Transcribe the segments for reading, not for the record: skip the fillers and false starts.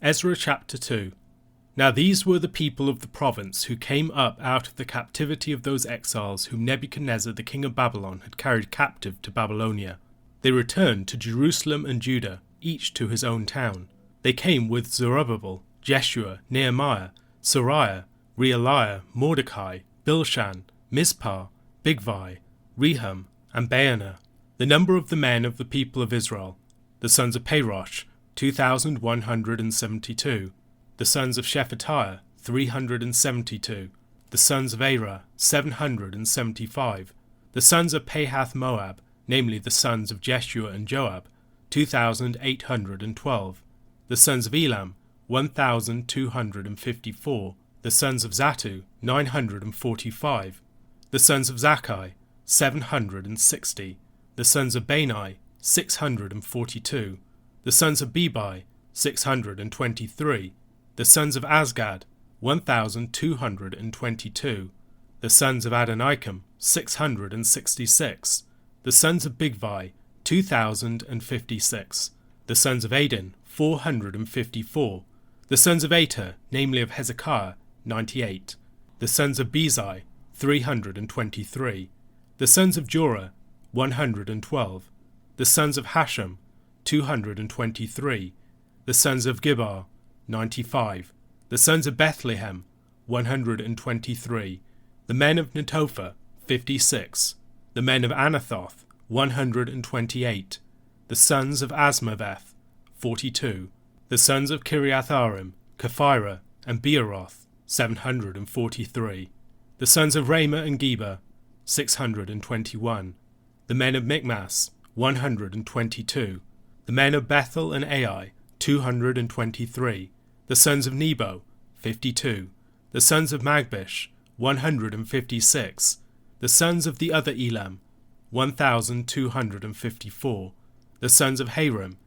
Ezra chapter 2. Now these were the people of the province who came up out of the captivity of those exiles whom Nebuchadnezzar the king of Babylon had carried captive to Babylonia. They returned to Jerusalem and Judah, each to his own town. They came with Zerubbabel, Jeshua, Nehemiah, Sariah, Realiah, Mordecai, Bilshan, Mizpah, Bigvai, Rehum, and Baanah. The number of the men of the people of Israel, the sons of Parosh, 2,172. The sons of Shephatiah, 372. The sons of Ezra, 775. The sons of Pahath Moab, namely the sons of Jeshua and Joab, 2,812. The sons of Elam, 1,254. The sons of Zattu, 945. The sons of Zakkai, 760. The sons of Bani, 642. The sons of Bebai, 623. The sons of Azgad, 1,222. The sons of Adonikam, 666. The sons of Bigvai, 2,056. The sons of Adin, 454. The sons of Ater, namely of Hezekiah, 98. The sons of Bezai, 323. The sons of Jorah, 112. The sons of Hashem, 223. The sons of Gibbar, 95. The sons of Bethlehem, 123. The men of Netophah, 56. The men of Anathoth, 128. The sons of Asmaveth, 42. The sons of Kiriatharim, Kephirah, and Beeroth, 743. The sons of Ramah and Geba, 621. The men of Michmas, 122. The men of Bethel and Ai, 223. The sons of Nebo, 52. The sons of Magbish, 156. The sons of the other Elam, 1,254. The sons of Harim,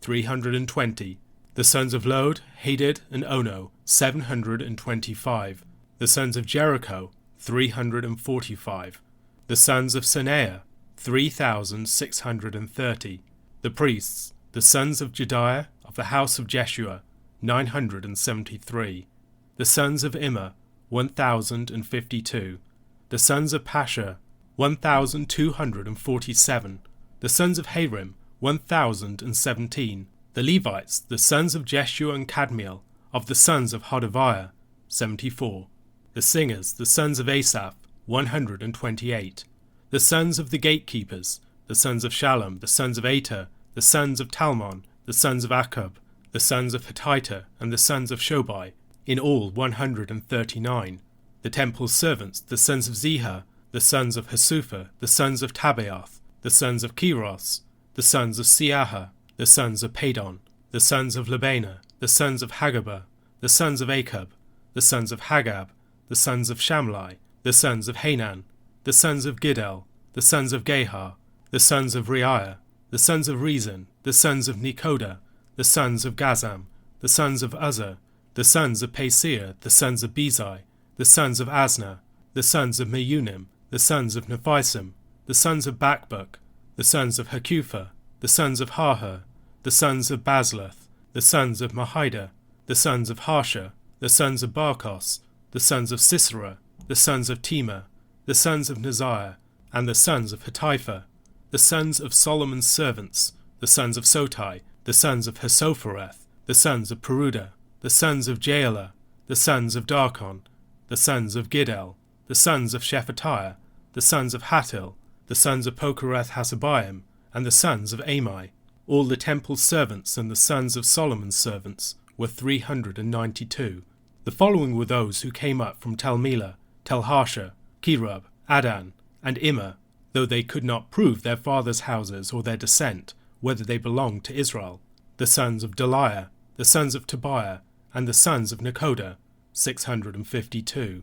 320. The sons of Lod, Hadid, and Ono, 725. The sons of Jericho, 345. The sons of Sanaiah, 3,630. The priests, the sons of Jediah of the house of Jeshua, 973. The sons of Immer, 1,052. The sons of Pasha, 1,247. The sons of Harim, 1,017. The Levites, the sons of Jeshua and Kadmiel, of the sons of Hodaviah, 74. The singers, the sons of Asaph, 128. The sons of the gatekeepers, the sons of Shallum, the sons of Ater, the sons of Talmon, the sons of Akub, the sons of Hatita, and the sons of Shobai, in all 139. The temple's servants, the sons of Ziha, the sons of Hasupha, the sons of Tabaoth, the sons of Keros, the sons of Siaha, the sons of Padon, the sons of Labana, the sons of Hagabah, the sons of Akub, the sons of Hagab, the sons of Shamlai, the sons of Hanan, the sons of Giddel, the sons of Gehar, the sons of Reiah, the sons of Rezin, the sons of Nekoda, the sons of Gazam, the sons of Uzzah, the sons of Paseah, the sons of Bezai, the sons of Asna, the sons of Meunim, the sons of Nephisim, the sons of Bakbuk, the sons of Hakupha, the sons of Harher, the sons of Baslath, the sons of Mahida, the sons of Harsha, the sons of Barkos, the sons of Sisera, the sons of Tema, the sons of Neziah, and the sons of Hatipha, the sons of Solomon's servants, the sons of Sotai, the sons of Hasophereth, the sons of Peruda, the sons of Jaela, the sons of Darkon, the sons of Giddel, the sons of Shephatiah, the sons of Hattil, the sons of Pokereth Hasabaim, and the sons of Amai. All the temple's servants and the sons of Solomon's servants were 392. The following were those who came up from Tel Melah, Tel Harsha, Kerub, Adan, and Immer, though they could not prove their fathers' houses or their descent, whether they belonged to Israel. The sons of Deliah, the sons of Tobiah, and the sons of Nekoda, 652.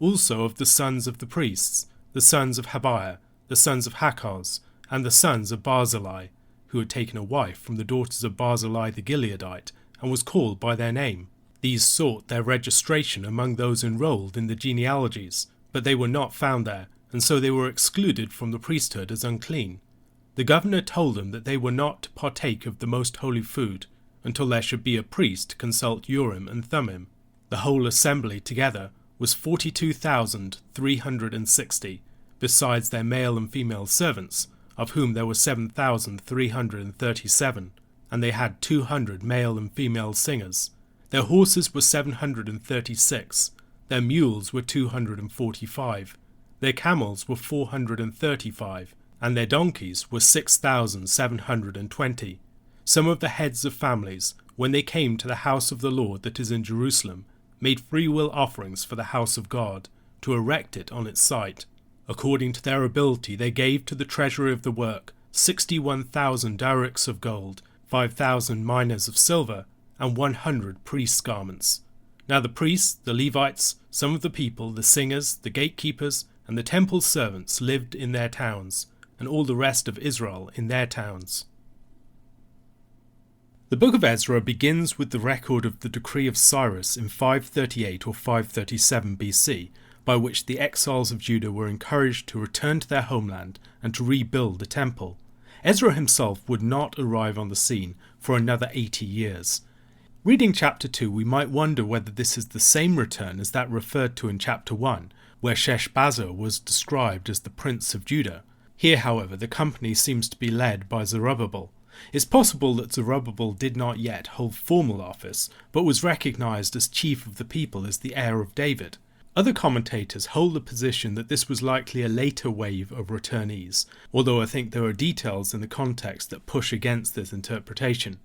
Also of the sons of the priests, the sons of Habiah, the sons of Hakkoz, and the sons of Barzillai, who had taken a wife from the daughters of Barzillai the Gileadite, and was called by their name. These sought their registration among those enrolled in the genealogies, but they were not found there, and so they were excluded from the priesthood as unclean. The governor told them that they were not to partake of the most holy food, until there should be a priest to consult Urim and Thummim. The whole assembly together was 42,360, besides their male and female servants, of whom there were 7,337, and they had 200 male and female singers. Their horses were 736, their mules were 245, their camels were 435, and their donkeys were 6,720. Some of the heads of families, when they came to the house of the Lord that is in Jerusalem, made freewill offerings for the house of God, to erect it on its site. According to their ability they gave to the treasury of the work 61,000 darics of gold, 5,000 minas of silver, and 100 priests' garments. Now the priests, the Levites, some of the people, the singers, the gatekeepers, and the temple servants lived in their towns, and all the rest of Israel in their towns. The book of Ezra begins with the record of the decree of Cyrus in 538 or 537 BC, by which the exiles of Judah were encouraged to return to their homeland and to rebuild the temple. Ezra himself would not arrive on the scene for another 80 years. Reading chapter 2, we might wonder whether this is the same return as that referred to in chapter 1, where Sheshbazzar was described as the prince of Judah. Here, however, the company seems to be led by Zerubbabel. It's possible that Zerubbabel did not yet hold formal office, but was recognized as chief of the people as the heir of David. Other commentators hold the position that this was likely a later wave of returnees, although I think there are details in the context that push against this interpretation.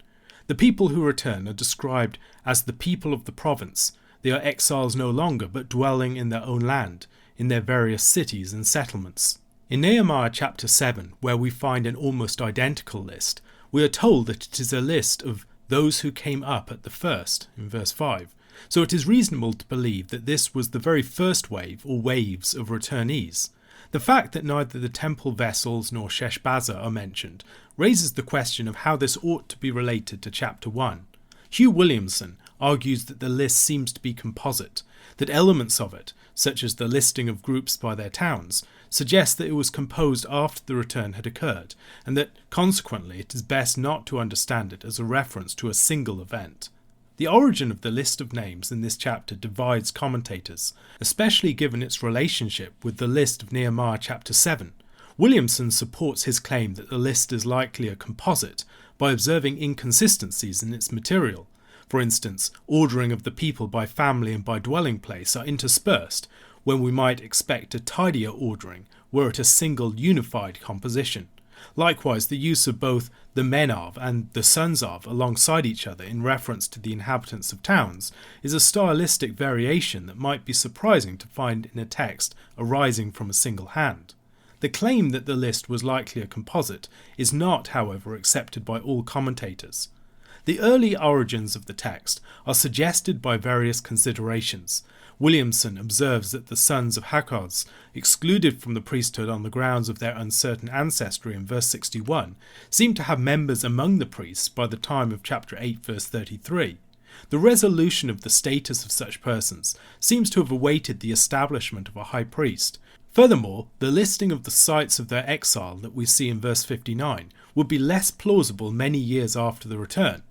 The people who return are described as the people of the province. They are exiles no longer, but dwelling in their own land, in their various cities and settlements. In Nehemiah chapter 7, where we find an almost identical list, we are told that it is a list of those who came up at the first, in verse 5. So it is reasonable to believe that this was the very first wave or waves of returnees. The fact that neither the temple vessels nor Sheshbazzar are mentioned raises the question of how this ought to be related to chapter 1. Hugh Williamson argues that the list seems to be composite, that elements of it, such as the listing of groups by their towns, suggest that it was composed after the return had occurred, and that consequently it is best not to understand it as a reference to a single event. The origin of the list of names in this chapter divides commentators, especially given its relationship with the list of Nehemiah chapter 7. Williamson supports his claim that the list is likely a composite by observing inconsistencies in its material. For instance, ordering of the people by family and by dwelling place are interspersed, when we might expect a tidier ordering were it a single unified composition. Likewise, the use of both the men of and the sons of alongside each other in reference to the inhabitants of towns is a stylistic variation that might be surprising to find in a text arising from a single hand. The claim that the list was likely a composite is not, however, accepted by all commentators. The early origins of the text are suggested by various considerations. Williamson observes that the sons of Hakkoz, excluded from the priesthood on the grounds of their uncertain ancestry in verse 61, seem to have members among the priests by the time of chapter 8 verse 33. The resolution of the status of such persons seems to have awaited the establishment of a high priest. Furthermore, the listing of the sites of their exile that we see in verse 59 would be less plausible many years after the return.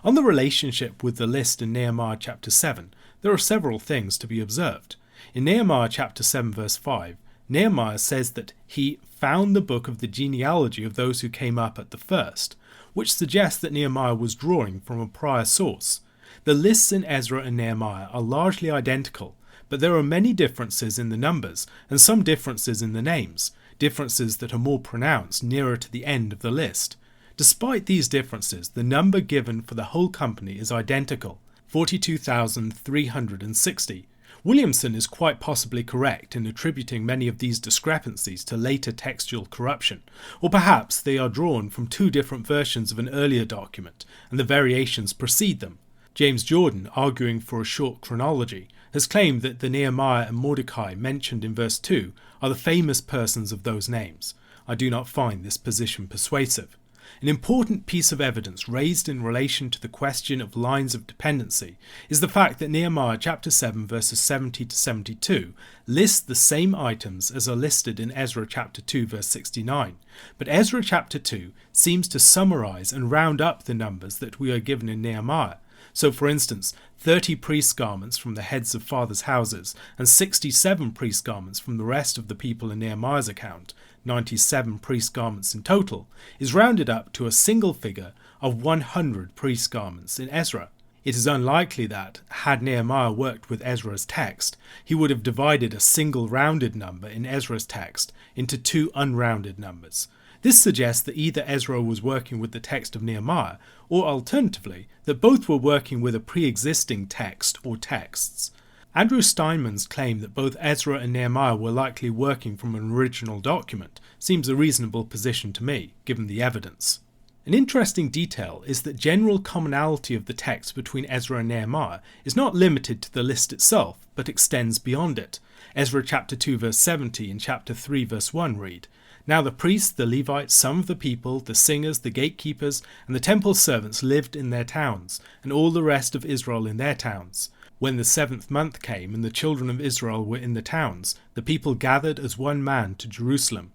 On the relationship with the list in Nehemiah chapter 7, there are several things to be observed. In Nehemiah chapter 7 verse 5, Nehemiah says that he found the book of the genealogy of those who came up at the first, which suggests that Nehemiah was drawing from a prior source. The lists in Ezra and Nehemiah are largely identical, but there are many differences in the numbers and some differences in the names, differences that are more pronounced nearer to the end of the list. Despite these differences, the number given for the whole company is identical, 42,360. Williamson is quite possibly correct in attributing many of these discrepancies to later textual corruption, or perhaps they are drawn from two different versions of an earlier document, and the variations precede them. James Jordan, arguing for a short chronology, has claimed that the Nehemiah and Mordecai mentioned in verse 2 are the famous persons of those names. I do not find this position persuasive. An important piece of evidence raised in relation to the question of lines of dependency is the fact that Nehemiah chapter 7 verses 70 to 72 lists the same items as are listed in Ezra chapter 2 verse 69, but Ezra chapter 2 seems to summarize and round up the numbers that we are given in Nehemiah. So, for instance, 30 priest garments from the heads of fathers' houses and 67 priest garments from the rest of the people in Nehemiah's account, 97 priest garments in total, is rounded up to a single figure of 100 priest garments in Ezra. It is unlikely that, had Nehemiah worked with Ezra's text, he would have divided a single rounded number in Ezra's text into two unrounded numbers. This suggests that either Ezra was working with the text of Nehemiah, or alternatively, that both were working with a pre-existing text or texts. Andrew Steinman's claim that both Ezra and Nehemiah were likely working from an original document seems a reasonable position to me, given the evidence. An interesting detail is that general commonality of the text between Ezra and Nehemiah is not limited to the list itself, but extends beyond it. Ezra chapter 2 verse 70 and chapter 3 verse 1 read, "Now the priests, the Levites, some of the people, the singers, the gatekeepers, and the temple servants lived in their towns, and all the rest of Israel in their towns. When the 7th month came, and the children of Israel were in the towns, the people gathered as one man to Jerusalem."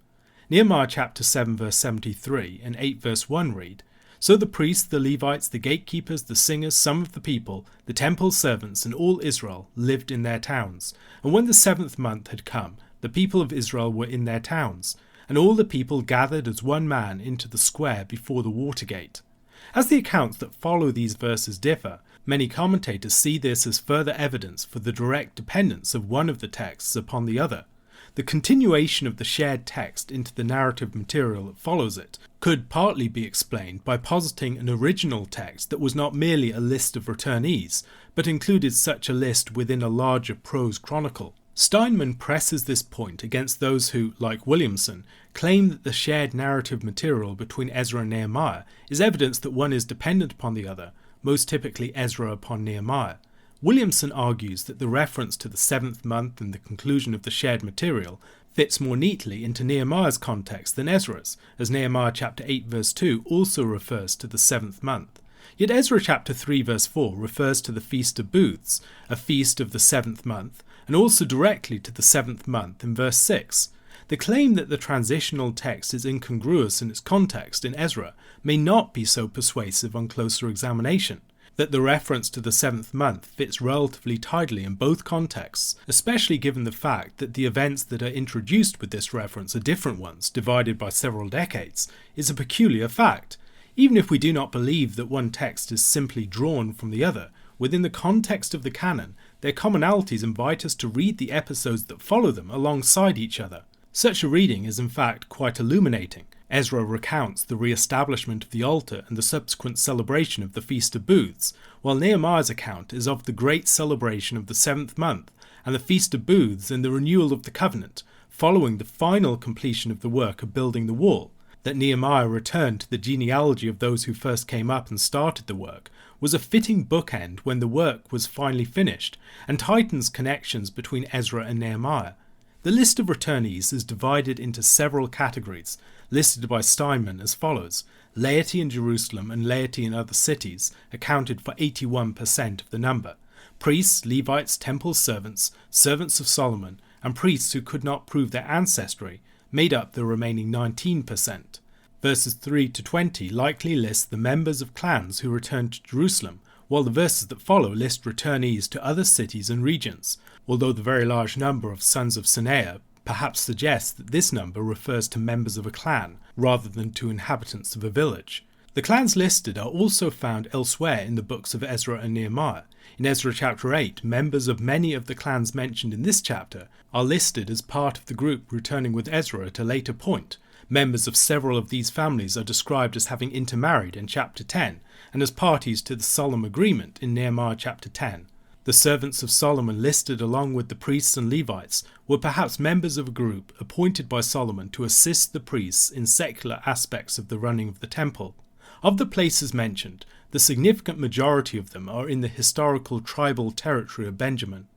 Nehemiah chapter 7 verse 73 and 8 verse 1 read, "So the priests, the Levites, the gatekeepers, the singers, some of the people, the temple servants, and all Israel lived in their towns. And when the 7th month had come, the people of Israel were in their towns, and all the people gathered as one man into the square before the water gate." As the accounts that follow these verses differ, many commentators see this as further evidence for the direct dependence of one of the texts upon the other. The continuation of the shared text into the narrative material that follows it could partly be explained by positing an original text that was not merely a list of returnees, but included such a list within a larger prose chronicle. Steinman presses this point against those who, like Williamson, claim that the shared narrative material between Ezra and Nehemiah is evidence that one is dependent upon the other, most typically Ezra upon Nehemiah. Williamson argues that the reference to the 7th month and the conclusion of the shared material fits more neatly into Nehemiah's context than Ezra's, as Nehemiah chapter 8 verse 2 also refers to the 7th month. Yet Ezra chapter 3 verse 4 refers to the Feast of Booths, a feast of the 7th month, and also directly to the 7th month in verse 6. The claim that the transitional text is incongruous in its context in Ezra may not be so persuasive on closer examination. That the reference to the 7th month fits relatively tidily in both contexts, especially given the fact that the events that are introduced with this reference are different ones, divided by several decades, is a peculiar fact. Even if we do not believe that one text is simply drawn from the other, within the context of the canon, their commonalities invite us to read the episodes that follow them alongside each other. Such a reading is in fact quite illuminating. Ezra recounts the re-establishment of the altar and the subsequent celebration of the Feast of Booths, while Nehemiah's account is of the great celebration of the 7th month and the Feast of Booths and the renewal of the covenant, following the final completion of the work of building the wall. That Nehemiah returned to the genealogy of those who first came up and started the work was a fitting bookend when the work was finally finished, and tightens connections between Ezra and Nehemiah. The list of returnees is divided into several categories, listed by Steinman as follows. Laity in Jerusalem and laity in other cities accounted for 81% of the number. Priests, Levites, temple servants, servants of Solomon, and priests who could not prove their ancestry made up the remaining 19%. Verses 3 to 20 likely list the members of clans who returned to Jerusalem, while the verses that follow list returnees to other cities and regions, although the very large number of sons of Sennaia perhaps suggests that this number refers to members of a clan rather than to inhabitants of a village. The clans listed are also found elsewhere in the books of Ezra and Nehemiah. In Ezra chapter 8, members of many of the clans mentioned in this chapter are listed as part of the group returning with Ezra at a later point. Members of several of these families are described as having intermarried in chapter 10 and as parties to the solemn agreement in Nehemiah chapter 10. The servants of Solomon listed along with the priests and Levites were perhaps members of a group appointed by Solomon to assist the priests in secular aspects of the running of the temple. Of the places mentioned, the significant majority of them are in the historical tribal territory of Benjamin.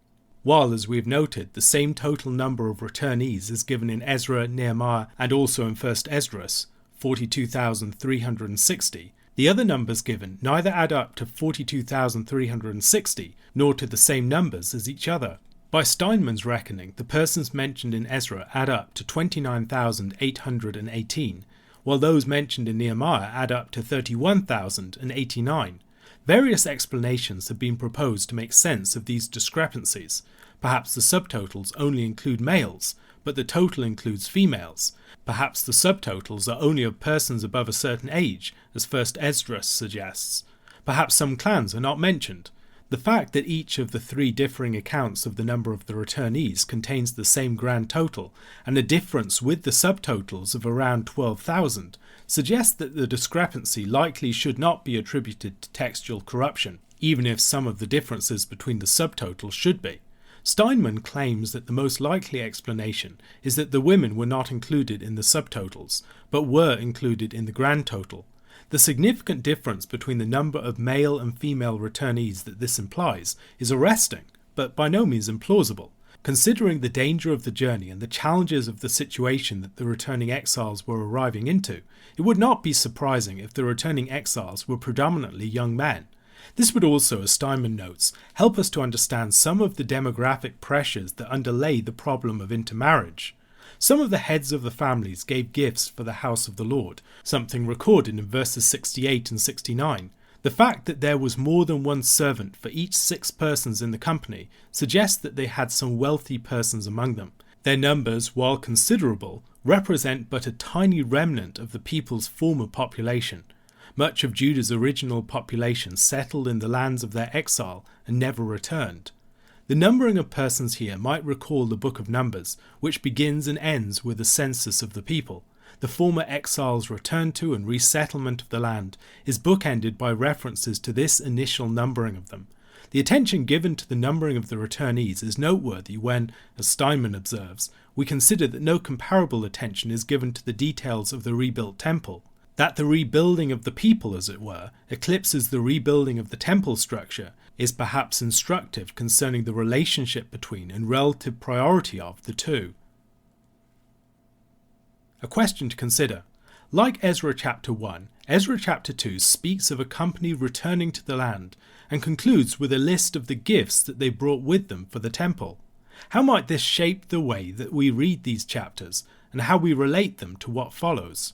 While, as we have noted, the same total number of returnees is given in Ezra, Nehemiah, and also in 1 Esdras, 42,360, the other numbers given neither add up to 42,360 nor to the same numbers as each other. By Steinman's reckoning, the persons mentioned in Ezra add up to 29,818, while those mentioned in Nehemiah add up to 31,089. Various explanations have been proposed to make sense of these discrepancies. Perhaps the subtotals only include males, but the total includes females. Perhaps the subtotals are only of persons above a certain age, as 1st Ezra suggests. Perhaps some clans are not mentioned. The fact that each of the three differing accounts of the number of the returnees contains the same grand total, and a difference with the subtotals of around 12,000, suggests that the discrepancy likely should not be attributed to textual corruption, even if some of the differences between the subtotals should be. Steinman claims that the most likely explanation is that the women were not included in the subtotals, but were included in the grand total. The significant difference between the number of male and female returnees that this implies is arresting, but by no means implausible. Considering the danger of the journey and the challenges of the situation that the returning exiles were arriving into, it would not be surprising if the returning exiles were predominantly young men. This would also, as Steinman notes, help us to understand some of the demographic pressures that underlay the problem of intermarriage. Some of the heads of the families gave gifts for the house of the Lord, something recorded in verses 68 and 69. The fact that there was more than one servant for each 6 persons in the company suggests that they had some wealthy persons among them. Their numbers, while considerable, represent but a tiny remnant of the people's former population. Much of Judah's original population settled in the lands of their exile and never returned. The numbering of persons here might recall the book of Numbers, which begins and ends with a census of the people. The former exiles' return to and resettlement of the land is bookended by references to this initial numbering of them. The attention given to the numbering of the returnees is noteworthy when, as Steinman observes, we consider that no comparable attention is given to the details of the rebuilt temple. That the rebuilding of the people, as it were, eclipses the rebuilding of the temple structure is perhaps instructive concerning the relationship between and relative priority of the two. A question to consider. Like Ezra chapter 1, Ezra chapter 2 speaks of a company returning to the land and concludes with a list of the gifts that they brought with them for the temple. How might this shape the way that we read these chapters and how we relate them to what follows?